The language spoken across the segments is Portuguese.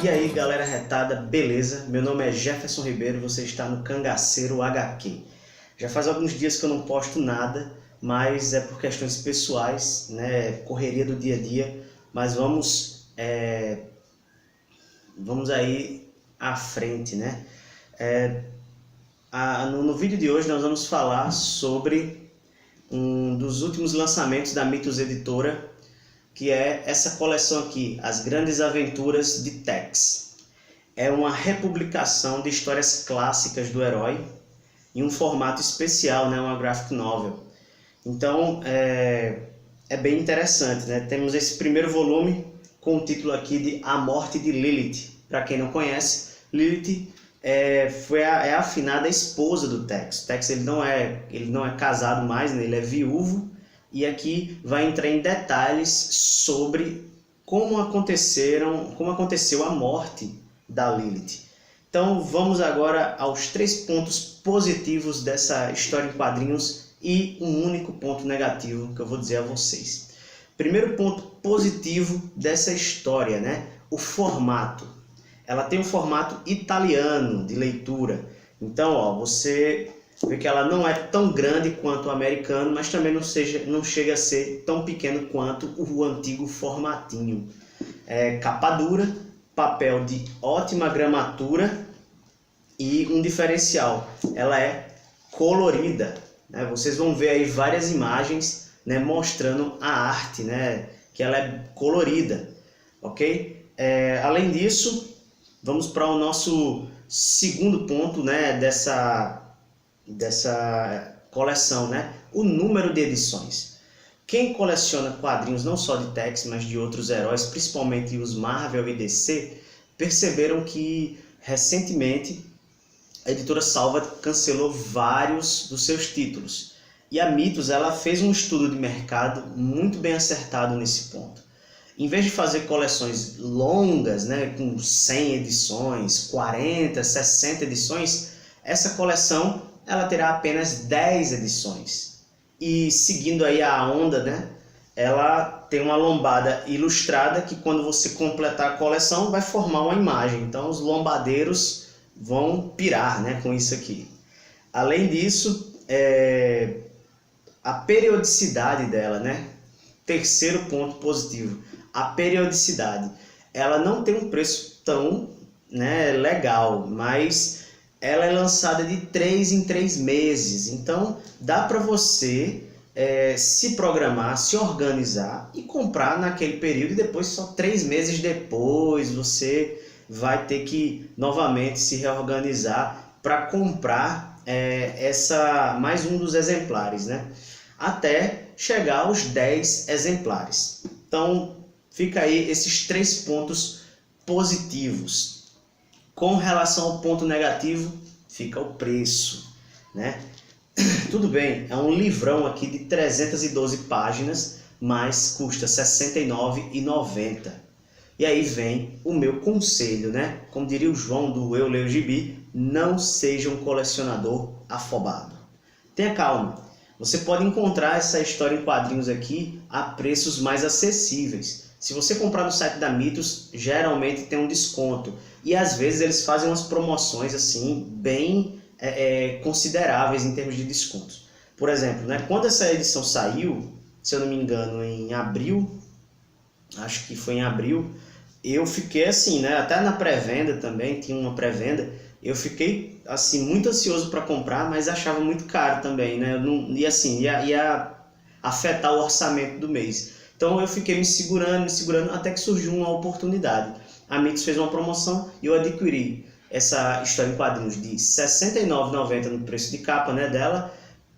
E aí galera retada, beleza? Meu nome é Jefferson Ribeiro e você está no Cangaceiro HQ. Já faz alguns dias que eu não posto nada, mas é por questões pessoais, né? Correria do dia a dia, mas vamos aí à frente, né? No vídeo de hoje nós vamos falar sobre um dos últimos lançamentos da Mitos Editora, que é essa coleção aqui, As Grandes Aventuras de Tex. É uma republicação de histórias clássicas do herói em um formato especial, né, uma graphic novel. Então é bem interessante, né? Temos esse primeiro volume com o título aqui de A Morte de Lilith. Para quem não conhece, Lilith é a afinada esposa do Tex. O Tex ele não é casado mais, né? Ele é viúvo. E aqui vai entrar em detalhes sobre como aconteceu a morte da Lilith. Então vamos agora aos 3 pontos positivos dessa história em quadrinhos e um único ponto negativo que eu vou dizer a vocês. Primeiro ponto positivo dessa história, né? O formato. Ela tem um formato italiano de leitura. Então, ó, você vê que ela não é tão grande quanto o americano, mas também não chega a ser tão pequeno quanto o antigo formatinho. Capa dura, papel de ótima gramatura e um diferencial, ela é colorida, né? Vocês vão ver aí várias imagens, né, mostrando a arte, né, que ela é colorida, ok? Além disso, vamos para o nosso segundo ponto, né, dessa coleção, né? O número de edições. Quem coleciona quadrinhos não só de Tex, mas de outros heróis, principalmente os Marvel e DC, perceberam que recentemente a editora Salvat cancelou vários dos seus títulos. E a Mitos ela fez um estudo de mercado muito bem acertado nesse ponto. Em vez de fazer coleções longas, né, com 100 edições, 40, 60 edições, essa coleção ela terá apenas 10 edições. E seguindo aí a onda, né, ela tem uma lombada ilustrada que quando você completar a coleção vai formar uma imagem. Então os lombadeiros vão pirar, né, com isso aqui. Além disso, a periodicidade dela, né? Terceiro ponto positivo, a periodicidade. Ela não tem um preço tão, né, legal, mas ela é lançada de 3 em 3 meses, então dá para você se programar, se organizar e comprar naquele período, e depois só 3 meses depois você vai ter que novamente se reorganizar para comprar mais um dos exemplares, né? Até chegar aos 10 exemplares. Então fica aí esses 3 pontos positivos. Com relação ao ponto negativo, fica o preço, né? Tudo bem, é um livrão aqui de 312 páginas, mas custa R$ 69,90. E aí vem o meu conselho, né? Como diria o João do Eu Leio Gibi, não seja um colecionador afobado. Tenha calma, você pode encontrar essa história em quadrinhos aqui a preços mais acessíveis. Se você comprar no site da Mitos, geralmente tem um desconto. E às vezes eles fazem umas promoções assim bem consideráveis em termos de descontos. Por exemplo, né, quando essa edição saiu, se eu não me engano, em abril, acho que foi em abril, eu fiquei assim, né, até na pré-venda também, tinha uma pré-venda, eu fiquei assim muito ansioso para comprar, mas achava muito caro também, né? E assim, ia afetar o orçamento do mês. Então eu fiquei me segurando, até que surgiu uma oportunidade. A Mitos fez uma promoção e eu adquiri essa história em quadrinhos de R$ 69,90 no preço de capa, né, dela,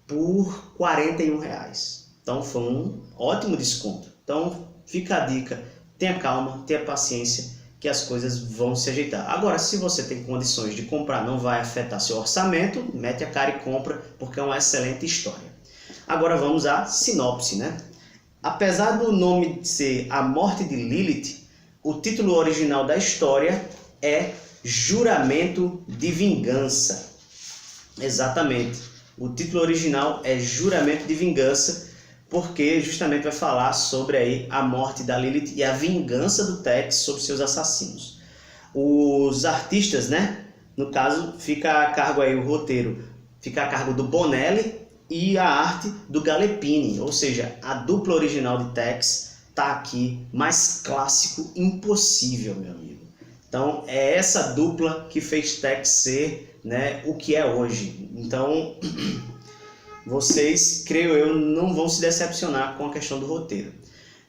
por R$ 41,00. Então foi um ótimo desconto. Então fica a dica, tenha calma, tenha paciência, que as coisas vão se ajeitar. Agora, se você tem condições de comprar, não vai afetar seu orçamento, mete a cara e compra, porque é uma excelente história. Agora vamos à sinopse, né? Apesar do nome ser A Morte de Lilith, o título original da história é Juramento de Vingança. Exatamente. O título original é Juramento de Vingança, porque justamente vai falar sobre aí a morte da Lilith e a vingança do Tex sobre seus assassinos. Os artistas, né? No caso, fica a cargo aí o roteiro, fica a cargo do Bonelli e a arte do Galepini, ou seja, a dupla original de Tex tá aqui, mais clássico impossível, meu amigo. Então é essa dupla que fez Tex ser, né, o que é hoje. Então vocês, creio eu, não vão se decepcionar com a questão do roteiro.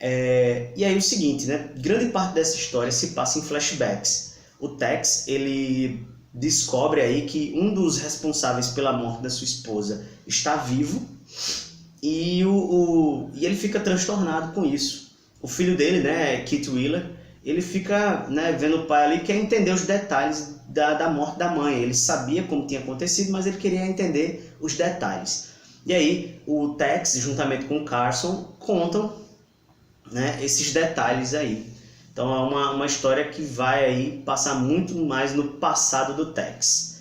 E aí o seguinte, né? Grande parte dessa história se passa em flashbacks. O Tex, ele descobre aí que um dos responsáveis pela morte da sua esposa está vivo e ele fica transtornado com isso. O filho dele, né, Kit Wheeler, ele fica, né, vendo o pai ali e quer entender os detalhes da morte da mãe. Ele sabia como tinha acontecido, mas ele queria entender os detalhes. E aí o Tex, juntamente com o Carson, contam, né, esses detalhes aí. Então é uma história que vai aí passar muito mais no passado do Tex.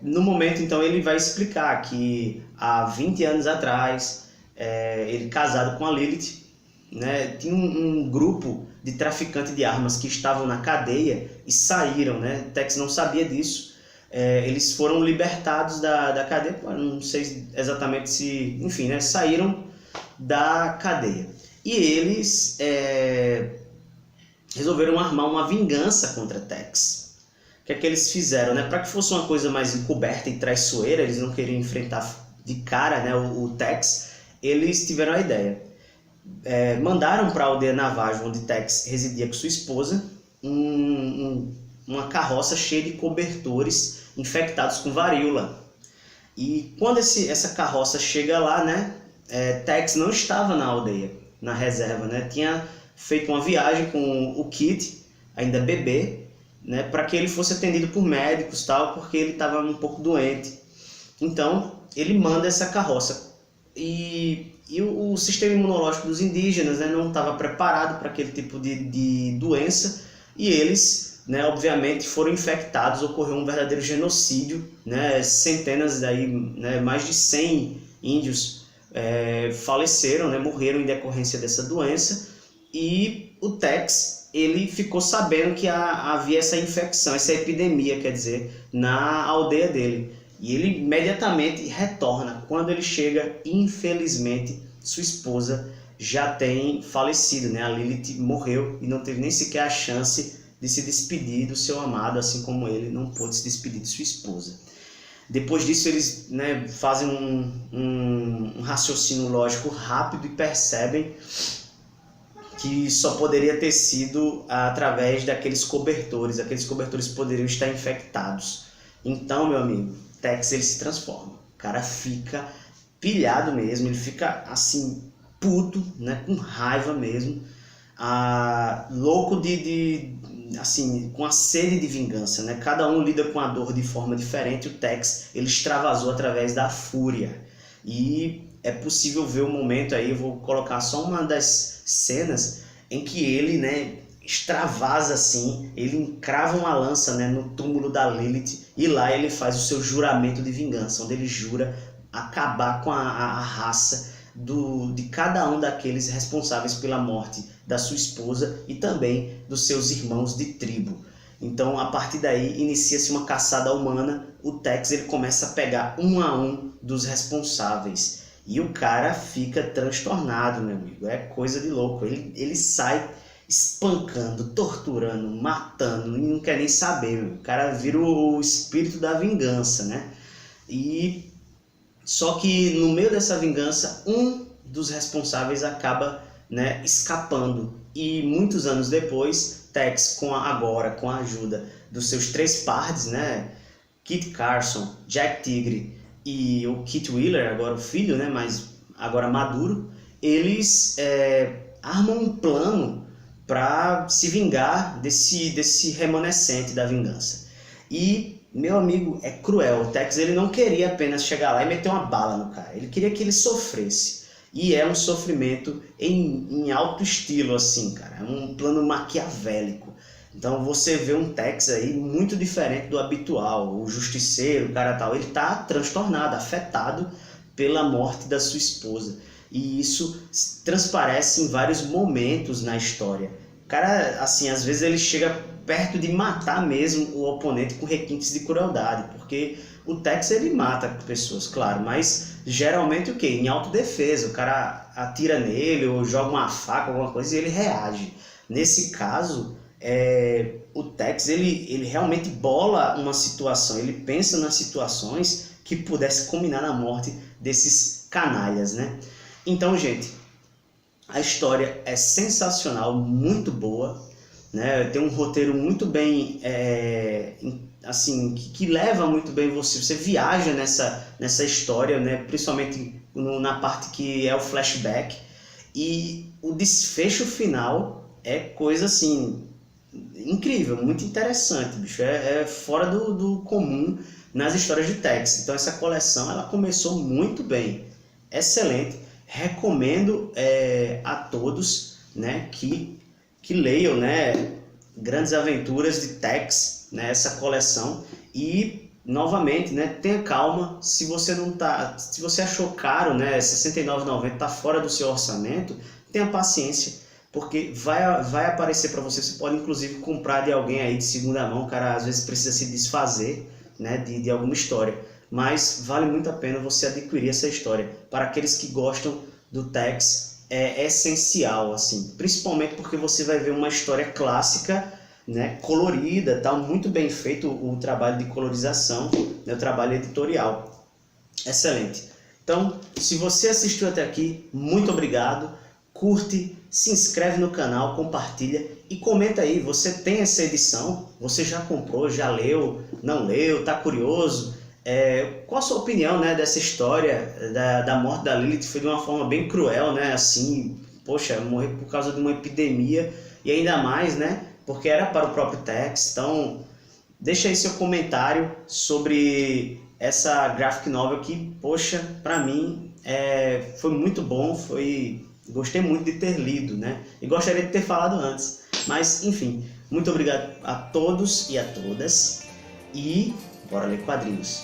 No momento, então, ele vai explicar que há 20 anos atrás, ele casado com a Lilith, né, tinha um grupo de traficantes de armas que estavam na cadeia e saíram, né? Tex não sabia disso. Eles foram libertados da cadeia, não sei exatamente se... Enfim, né, saíram da cadeia. E eles resolveram armar uma vingança contra Tex. O que é que eles fizeram, né? Para que fosse uma coisa mais encoberta e traiçoeira, eles não queriam enfrentar de cara, né, o Tex, eles tiveram a ideia. Mandaram para a aldeia Navajo, onde Tex residia com sua esposa, uma carroça cheia de cobertores infectados com varíola. E quando essa carroça chega lá, né, Tex não estava na aldeia, na reserva, né? Tinha feito uma viagem com o Kit, ainda bebê, né, para que ele fosse atendido por médicos, tal, porque ele estava um pouco doente. Então ele manda essa carroça e o sistema imunológico dos indígenas, né, não estava preparado para aquele tipo de doença e eles, né, obviamente foram infectados. Ocorreu um verdadeiro genocídio, né, centenas, daí, né, mais de 100 índios faleceram, né, morreram em decorrência dessa doença. E o Tex, ele ficou sabendo que havia essa infecção, essa epidemia, quer dizer, na aldeia dele. E ele imediatamente retorna. Quando ele chega, infelizmente, sua esposa já tem falecido, né? A Lilith morreu e não teve nem sequer a chance de se despedir do seu amado, assim como ele não pôde se despedir de sua esposa. Depois disso, eles, né, fazem um raciocínio lógico rápido e percebem que só poderia ter sido através daqueles cobertores. Aqueles cobertores poderiam estar infectados. Então, meu amigo, Tex, ele se transforma. O cara fica pilhado mesmo, ele fica assim, puto, né, com raiva mesmo, louco assim, com a sede de vingança, né? Cada um lida com a dor de forma diferente. O Tex, ele extravasou através da fúria. E é possível ver o momento aí, eu vou colocar só uma das cenas em que ele, né, extravasa assim, ele encrava uma lança, né, no túmulo da Lilith e lá ele faz o seu juramento de vingança, onde ele jura acabar com a raça de cada um daqueles responsáveis pela morte da sua esposa e também dos seus irmãos de tribo. Então, a partir daí, inicia-se uma caçada humana. O Tex, ele começa a pegar um a um dos responsáveis. E o cara fica transtornado, meu amigo. É coisa de louco. Ele sai espancando, torturando, matando, e não quer nem saber. Meu. O cara vira o espírito da vingança, né? E só que no meio dessa vingança, um dos responsáveis acaba, né, escapando. E muitos anos depois, Tex, agora com a ajuda dos seus 3 pardes, né, Kit Carson, Jack Tigre e o Kit Wheeler, agora o filho, né, mas agora maduro, eles armam um plano para se vingar desse remanescente da vingança. E, meu amigo, é cruel. O Tex, ele não queria apenas chegar lá e meter uma bala no cara, ele queria que ele sofresse. E é um sofrimento em alto estilo, assim, cara. É um plano maquiavélico. Então você vê um Tex aí muito diferente do habitual. O justiceiro, o cara tal, ele tá transtornado, afetado pela morte da sua esposa. E isso transparece em vários momentos na história. cara, assim, às vezes ele chega perto de matar mesmo o oponente com requintes de crueldade, porque o Tex ele mata pessoas, claro, mas geralmente o quê? Em autodefesa, o cara atira nele ou joga uma faca, alguma coisa e ele reage. Nesse caso, o Tex ele realmente bola uma situação, ele pensa nas situações que pudesse culminar na morte desses canalhas, né? Então, gente, a história é sensacional, muito boa, né? Tem um roteiro muito bem, assim, que leva muito bem você viaja nessa história, né? Principalmente na parte que é o flashback, e o desfecho final é coisa assim incrível, muito interessante, bicho. É fora do comum nas histórias de Tex. Então essa coleção ela começou muito bem, excelente. Recomendo a todos, né, que leiam, né, Grandes Aventuras de Tex, né, essa coleção. E novamente, né, tenha calma. Se você achou caro, né, R$ 69,90 está fora do seu orçamento, tenha paciência, porque vai aparecer para você. Você pode inclusive comprar de alguém aí de segunda mão. O cara às vezes precisa se desfazer, né, de alguma história, mas vale muito a pena você adquirir essa história. Para aqueles que gostam do Tex, é essencial, assim, principalmente porque você vai ver uma história clássica, né, colorida, tá muito bem feito o trabalho de colorização, né, o trabalho editorial, excelente. Então, se você assistiu até aqui, muito obrigado. Curte, se inscreve no canal, compartilha e comenta aí, você tem essa edição? Você já comprou, já leu, não leu, tá curioso? Qual a sua opinião, né, dessa história da morte da Lilith? Foi de uma forma bem cruel, né? Assim, poxa, morrer por causa de uma epidemia, e ainda mais, né, porque era para o próprio Tex. Então, deixa aí seu comentário sobre essa graphic novel que, poxa, para mim foi muito bom, gostei muito de ter lido, né? E gostaria de ter falado antes. Mas, enfim, muito obrigado a todos e a todas. E bora ler quadrinhos.